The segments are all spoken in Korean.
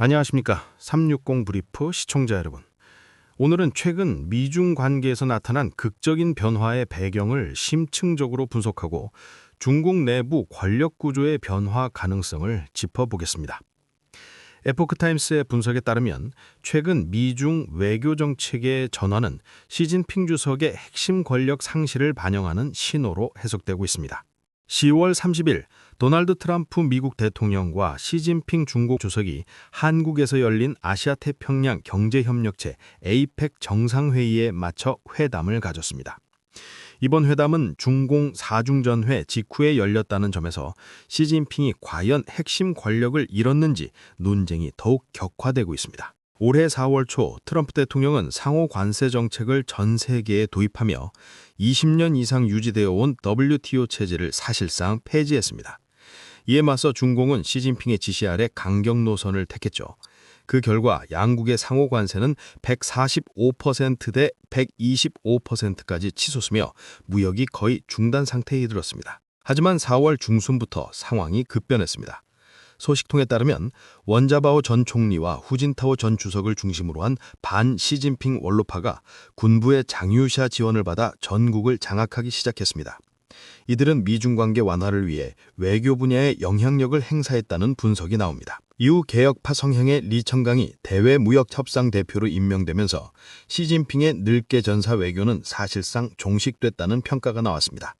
안녕하십니까. 360 브리프 시청자 여러분. 오늘은 최근 미중 관계에서 나타난 극적인 변화의 배경을 심층적으로 분석하고 중국 내부 권력 구조의 변화 가능성을 짚어보겠습니다. 에포크타임스의 분석에 따르면 최근 미중 외교 정책의 전환은 시진핑 주석의 핵심 권력 상실을 반영하는 신호로 해석되고 있습니다. 10월 30일 도널드 트럼프 미국 대통령과 시진핑 중국 주석이 한국에서 열린 아시아태평양 경제협력체 에이펙 정상회의에 맞춰 회담을 가졌습니다. 이번 회담은 중공 4중전회 직후에 열렸다는 점에서 시진핑이 과연 핵심 권력을 잃었는지 논쟁이 더욱 격화되고 있습니다. 올해 4월 초 트럼프 대통령은 상호 관세 정책을 전 세계에 도입하며 20년 이상 유지되어 온 WTO 체제를 사실상 폐지했습니다. 이에 맞서 중공은 시진핑의 지시 아래 강경 노선을 택했죠. 그 결과 양국의 상호 관세는 145%대 125%까지 치솟으며 무역이 거의 중단 상태에 이르렀습니다. 하지만 4월 중순부터 상황이 급변했습니다. 소식통에 따르면 원자바오 전 총리와 후진타오 전 주석을 중심으로 한 반 시진핑 원로파가 군부의 장유샤 지원을 받아 전국을 장악하기 시작했습니다. 이들은 미중 관계 완화를 위해 외교 분야의 영향력을 행사했다는 분석이 나옵니다. 이후 개혁파 성향의 리청강이 대외무역협상 대표로 임명되면서 시진핑의 늙게 전사 외교는 사실상 종식됐다는 평가가 나왔습니다.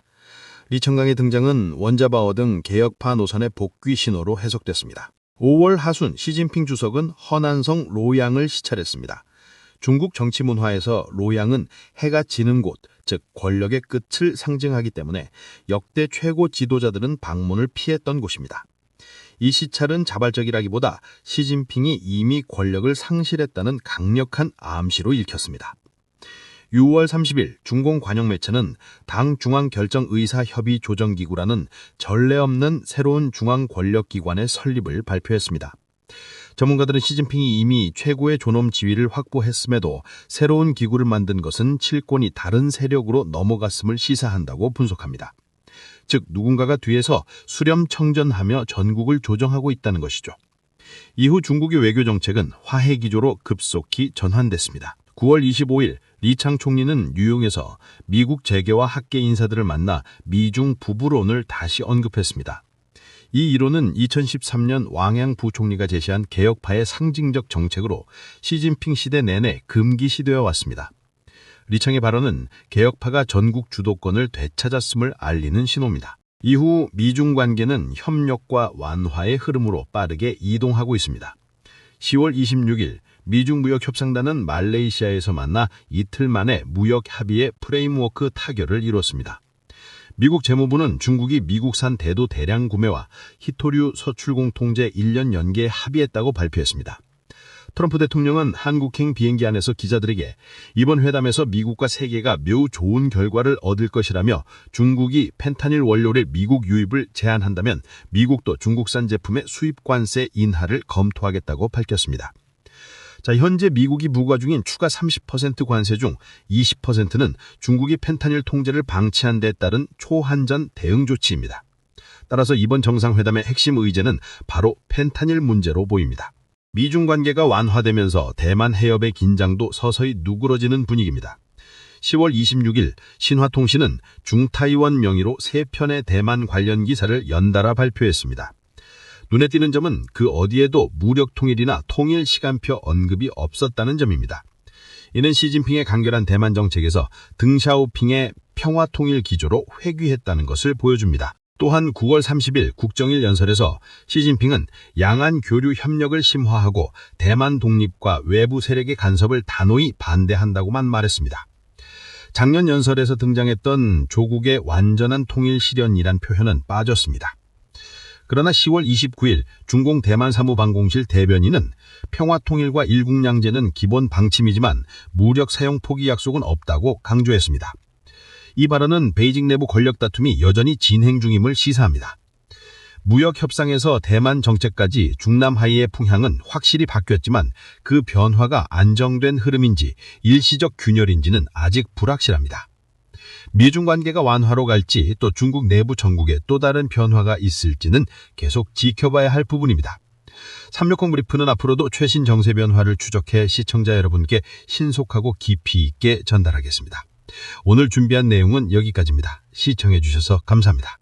리청강의 등장은 원자바오 등 개혁파 노선의 복귀 신호로 해석됐습니다. 5월 하순 시진핑 주석은 허난성 로양을 시찰했습니다. 중국 정치 문화에서 로양은 해가 지는 곳, 즉 권력의 끝을 상징하기 때문에 역대 최고 지도자들은 방문을 피했던 곳입니다. 이 시찰은 자발적이라기보다 시진핑이 이미 권력을 상실했다는 강력한 암시로 읽혔습니다. 6월 30일 중공 관영 매체는 당 중앙결정의사협의조정기구라는 전례 없는 새로운 중앙권력기관의 설립을 발표했습니다. 전문가들은 시진핑이 이미 최고의 존엄 지위를 확보했음에도 새로운 기구를 만든 것은 칠권이 다른 세력으로 넘어갔음을 시사한다고 분석합니다. 즉 누군가가 뒤에서 수렴청전하며 전국을 조정하고 있다는 것이죠. 이후 중국의 외교 정책은 화해 기조로 급속히 전환됐습니다. 9월 25일 리창 총리는 뉴욕에서 미국 재계와 학계 인사들을 만나 미중 부부론을 다시 언급했습니다. 이 이론은 2013년 왕양 부총리가 제시한 개혁파의 상징적 정책으로 시진핑 시대 내내 금기시되어 왔습니다. 리창의 발언은 개혁파가 전국 주도권을 되찾았음을 알리는 신호입니다. 이후 미중 관계는 협력과 완화의 흐름으로 빠르게 이동하고 있습니다. 10월 26일 미중 무역협상단은 말레이시아에서 만나 이틀 만에 무역 합의의 프레임워크 타결을 이뤘습니다. 미국 재무부는 중국이 미국산 대도 대량 구매와 히토류 서출공 통제 1년 연기에 합의했다고 발표했습니다. 트럼프 대통령은 한국행 비행기 안에서 기자들에게 이번 회담에서 미국과 세계가 매우 좋은 결과를 얻을 것이라며 중국이 펜타닐 원료의 미국 유입을 제한한다면 미국도 중국산 제품의 수입 관세 인하를 검토하겠다고 밝혔습니다. 현재 미국이 부과 중인 추가 30% 관세 중 20%는 중국이 펜타닐 통제를 방치한 데 따른 초한전 대응 조치입니다. 따라서 이번 정상회담의 핵심 의제는 바로 펜타닐 문제로 보입니다. 미중 관계가 완화되면서 대만 해협의 긴장도 서서히 누그러지는 분위기입니다. 10월 26일 신화통신은 중타이원 명의로 3편의 대만 관련 기사를 연달아 발표했습니다. 눈에 띄는 점은 그 어디에도 무력 통일이나 통일 시간표 언급이 없었다는 점입니다. 이는 시진핑의 간결한 대만 정책에서 등샤오핑의 평화통일 기조로 회귀했다는 것을 보여줍니다. 또한 9월 30일 국정일 연설에서 시진핑은 양안 교류 협력을 심화하고 대만 독립과 외부 세력의 간섭을 단호히 반대한다고만 말했습니다. 작년 연설에서 등장했던 조국의 완전한 통일 실현이란 표현은 빠졌습니다. 그러나 10월 29일 중공 대만 사무방공실 대변인은 평화통일과 일국량제는 기본 방침이지만 무력 사용 포기 약속은 없다고 강조했습니다. 이 발언은 베이징 내부 권력 다툼이 여전히 진행 중임을 시사합니다. 무역 협상에서 대만 정책까지 중남 하이의 풍향은 확실히 바뀌었지만 그 변화가 안정된 흐름인지 일시적 균열인지는 아직 불확실합니다. 미중 관계가 완화로 갈지 또 중국 내부 정국에 또 다른 변화가 있을지는 계속 지켜봐야 할 부분입니다. 360 브리프는 앞으로도 최신 정세 변화를 추적해 시청자 여러분께 신속하고 깊이 있게 전달하겠습니다. 오늘 준비한 내용은 여기까지입니다. 시청해 주셔서 감사합니다.